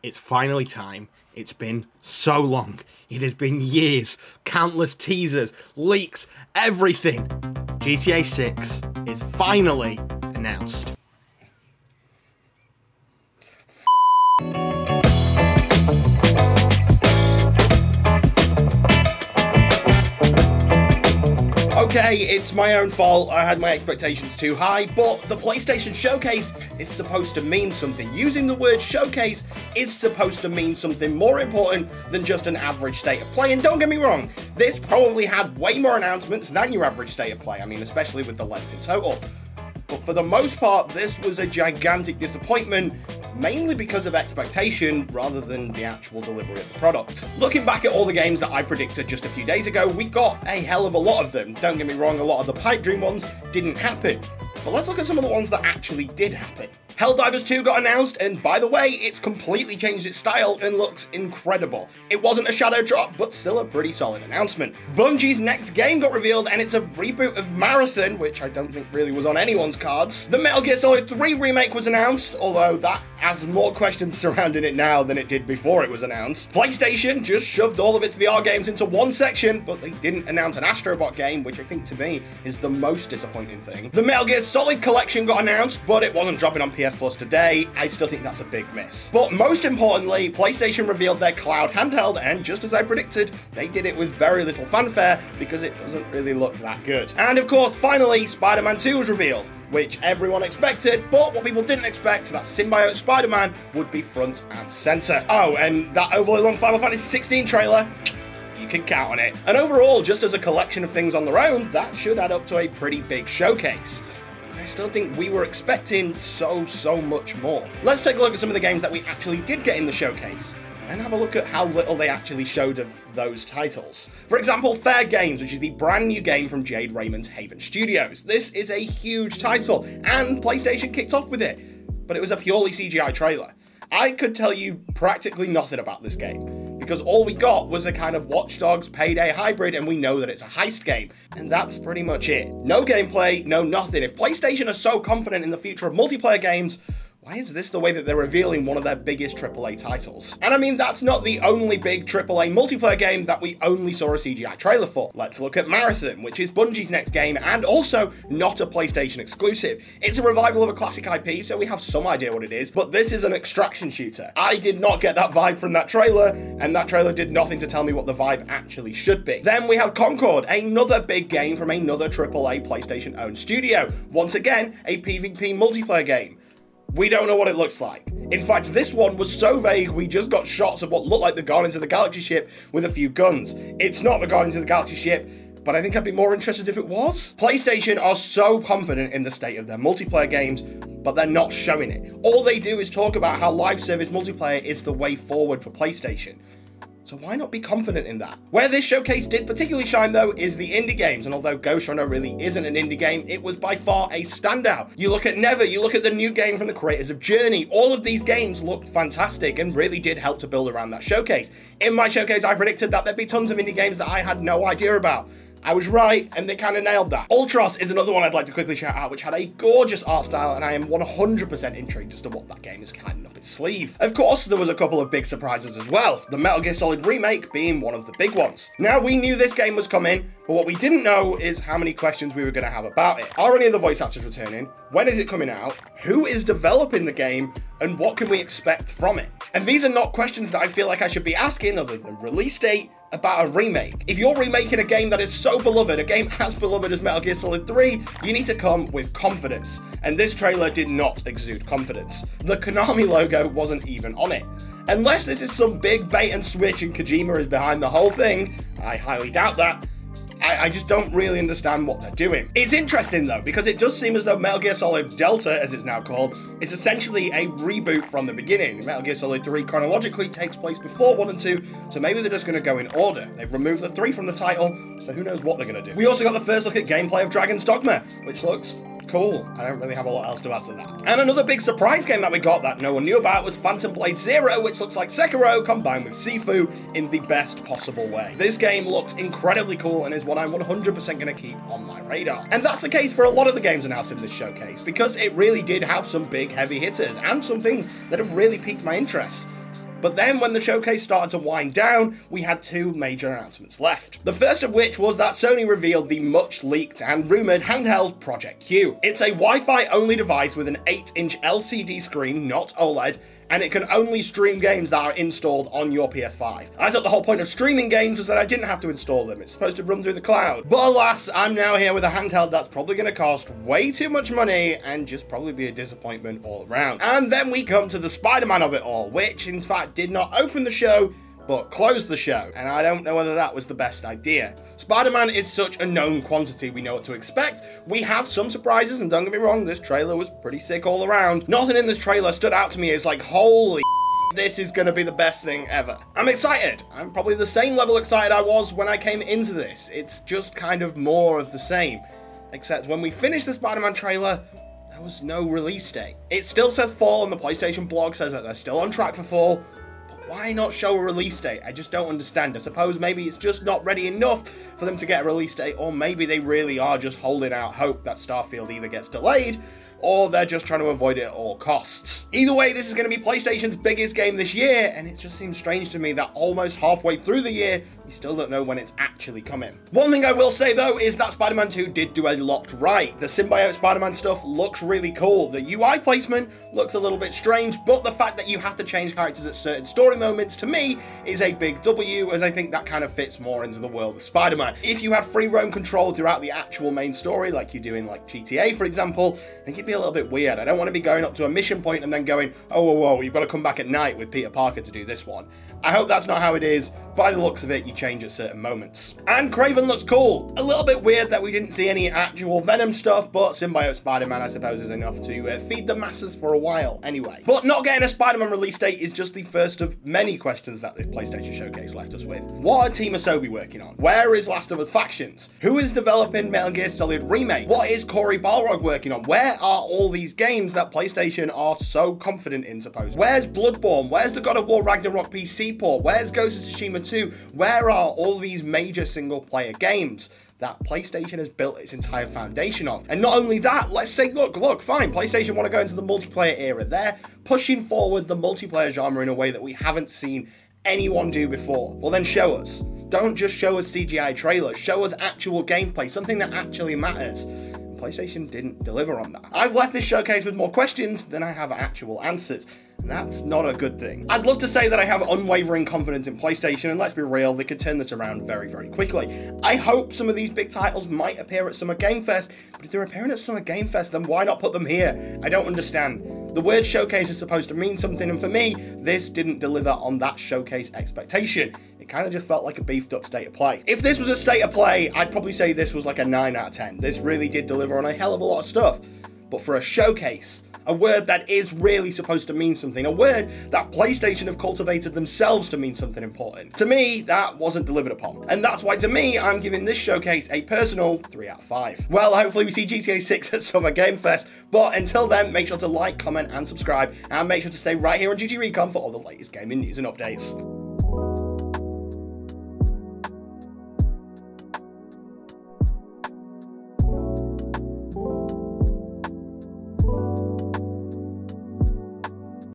It's finally time. It's been so long. It has been years. Countless teasers, leaks, everything. GTA 6 is finally announced. Okay, it's my own fault. I had my expectations too high, but the PlayStation Showcase is supposed to mean something. Using the word showcase is supposed to mean something more important than just an average state of play. And don't get me wrong, this probably had way more announcements than your average state of play. I mean, especially with the length in total. But for the most part, this was a gigantic disappointment, mainly because of expectation rather than the actual delivery of the product. Looking back at all the games that I predicted just a few days ago, we got a hell of a lot of them. Don't get me wrong, a lot of the pipe dream ones didn't happen. But let's look at some of the ones that actually did happen. Helldivers 2 got announced, and by the way, it's completely changed its style and looks incredible. It wasn't a shadow drop, but still a pretty solid announcement. Bungie's next game got revealed, and it's a reboot of Marathon, which I don't think really was on anyone's cards. The Metal Gear Solid 3 remake was announced, although that has more questions surrounding it now than it did before it was announced. PlayStation just shoved all of its VR games into one section, but they didn't announce an Astrobot game, which I think to me is the most disappointing thing. The Metal Gear Solid Collection got announced, but it wasn't dropping on PS Plus today. I still think that's a big miss. But most importantly, PlayStation revealed their cloud handheld, and just as I predicted, they did it with very little fanfare because it doesn't really look that good. And of course, finally, Spider-Man 2 was revealed, which everyone expected, but what people didn't expect, that symbiote Spider-Man would be front and center. Oh, and that overly long Final Fantasy 16 trailer, you can count on it. And overall, just as a collection of things on their own, that should add up to a pretty big showcase. I still think we were expecting so much more. Let's take a look at some of the games that we actually did get in the showcase, and have a look at how little they actually showed of those titles. For example, Fair Games, which is the brand new game from Jade Raymond's Haven Studios. This is a huge title, and PlayStation kicked off with it, but it was a purely CGI trailer. I could tell you practically nothing about this game, because all we got was a kind of Watch Dogs Payday hybrid, and we know that it's a heist game, and that's pretty much it. No gameplay, no nothing. If PlayStation are so confident in the future of multiplayer games, why is this the way that they're revealing one of their biggest AAA titles? And I mean, that's not the only big AAA multiplayer game that we only saw a CGI trailer for. Let's look at Marathon, which is Bungie's next game, and also not a PlayStation exclusive. It's a revival of a classic IP, so we have some idea what it is, but this is an extraction shooter. I did not get that vibe from that trailer, and that trailer did nothing to tell me what the vibe actually should be. Then we have Concord, another big game from another AAA PlayStation-owned studio. Once again, a PvP multiplayer game. We don't know what it looks like. In fact, this one was so vague, we just got shots of what looked like the Guardians of the Galaxy ship with a few guns. It's not the Guardians of the Galaxy ship, but I think I'd be more interested if it was. PlayStation are so confident in the state of their multiplayer games, but they're not showing it. All they do is talk about how live service multiplayer is the way forward for PlayStation. So why not be confident in that? Where this showcase did particularly shine though is the indie games, and although Ghost Runner really isn't an indie game, it was by far a standout. You look at Never, you look at the new game from the creators of Journey, all of these games looked fantastic and really did help to build around that showcase. In my showcase, I predicted that there'd be tons of indie games that I had no idea about. I was right, and they kind of nailed that. Ultros is another one I'd like to quickly shout out, which had a gorgeous art style, and I am 100% intrigued as to what that game is hiding up its sleeve. Of course, there was a couple of big surprises as well, the Metal Gear Solid remake being one of the big ones. Now, we knew this game was coming, but what we didn't know is how many questions we were going to have about it. Are any of the voice actors returning? When is it coming out? Who is developing the game? And what can we expect from it? And these are not questions that I feel like I should be asking other than release date about a remake. If you're remaking a game that is so beloved, a game as beloved as Metal Gear Solid 3, you need to come with confidence. And this trailer did not exude confidence. The Konami logo wasn't even on it. Unless this is some big bait and switch and Kojima is behind the whole thing, I highly doubt that. I just don't really understand what they're doing. It's interesting though, because it does seem as though Metal Gear Solid Delta, as it's now called, is essentially a reboot from the beginning. Metal Gear Solid 3 chronologically takes place before 1 and 2, so maybe they're just going to go in order. They've removed the 3 from the title, so who knows what they're going to do. We also got the first look at gameplay of Dragon's Dogma, which looks cool. I don't really have a lot else to add to that. And another big surprise game that we got that no one knew about was Phantom Blade Zero, which looks like Sekiro combined with Sifu in the best possible way. This game looks incredibly cool and is one I'm 100% going to keep on my radar. And that's the case for a lot of the games announced in this showcase, because it really did have some big heavy hitters and some things that have really piqued my interest. But then when the showcase started to wind down, we had two major announcements left. The first of which was that Sony revealed the much leaked and rumoured handheld Project Q. It's a Wi-Fi only device with an 8-inch LCD screen, not OLED, and it can only stream games that are installed on your PS5. I thought the whole point of streaming games was that I didn't have to install them. It's supposed to run through the cloud. But alas, I'm now here with a handheld that's probably going to cost way too much money and just probably be a disappointment all around. And then we come to the Spider-Man of it all, which in fact did not open the show, but closed the show, and I don't know whether that was the best idea. Spider-Man is such a known quantity, we know what to expect. We have some surprises, and don't get me wrong, this trailer was pretty sick all around. Nothing in this trailer stood out to me as like, holy this is gonna be the best thing ever. I'm excited. I'm probably the same level excited I was when I came into this. It's just kind of more of the same. Except when we finished the Spider-Man trailer, there was no release date. It still says fall, and the PlayStation blog says that they're still on track for fall. Why not show a release date? I just don't understand. I suppose maybe it's just not ready enough for them to get a release date, or maybe they really are just holding out hope that Starfield either gets delayed or they're just trying to avoid it at all costs. Either way, this is going to be PlayStation's biggest game this year, and it just seems strange to me that almost halfway through the year, we still don't know when it's actually coming. One thing I will say though is that Spider-Man 2 did do a lot right. The symbiote Spider-Man stuff looks really cool. The UI placement looks a little bit strange, but the fact that you have to change characters at certain story moments, to me, is a big W, as I think that kind of fits more into the world of Spider-Man. If you had free roam control throughout the actual main story, like you do in like GTA, for example, I think it'd be a little bit weird. I don't want to be going up to a mission point and then going, oh, whoa, you've got to come back at night with Peter Parker to do this one. I hope that's not how it is. By the looks of it, you change at certain moments. And Kraven looks cool. A little bit weird that we didn't see any actual Venom stuff, but symbiote Spider-Man, I suppose, is enough to feed the masses for a while anyway. But not getting a Spider-Man release date is just the first of many questions that the PlayStation Showcase left us with. What are Team Asobi working on? Where is Last of Us Factions? Who is developing Metal Gear Solid Remake? What is Cory Balrog working on? Where are all these games that PlayStation are so confident in, supposedly? Where's Bloodborne? Where's the God of War Ragnarok PC port? Where's Ghost of Tsushima 2? Where are all these major single-player games that PlayStation has built its entire foundation on? And not only that, let's say, look, fine, PlayStation want to go into the multiplayer era. They're pushing forward the multiplayer genre in a way that we haven't seen anyone do before. Well, then show us. Don't just show us CGI trailers. Show us actual gameplay, something that actually matters. PlayStation didn't deliver on that. I've left this showcase with more questions than I have actual answers. And that's not a good thing. I'd love to say that I have unwavering confidence in PlayStation, and let's be real, they could turn this around very, very quickly. I hope some of these big titles might appear at Summer Game Fest, but if they're appearing at Summer Game Fest, then why not put them here? I don't understand. The word showcase is supposed to mean something, and for me, this didn't deliver on that showcase expectation. It kind of just felt like a beefed up state of play. If this was a state of play, I'd probably say this was like a 9 out of 10. This really did deliver on a hell of a lot of stuff. But for a showcase, a word that is really supposed to mean something, a word that PlayStation have cultivated themselves to mean something important, to me, that wasn't delivered upon. And that's why, to me, I'm giving this showcase a personal 3 out of 5. Well, hopefully we see GTA 6 at Summer Game Fest, but until then, make sure to like, comment, and subscribe, and make sure to stay right here on GG Recon for all the latest gaming news and updates.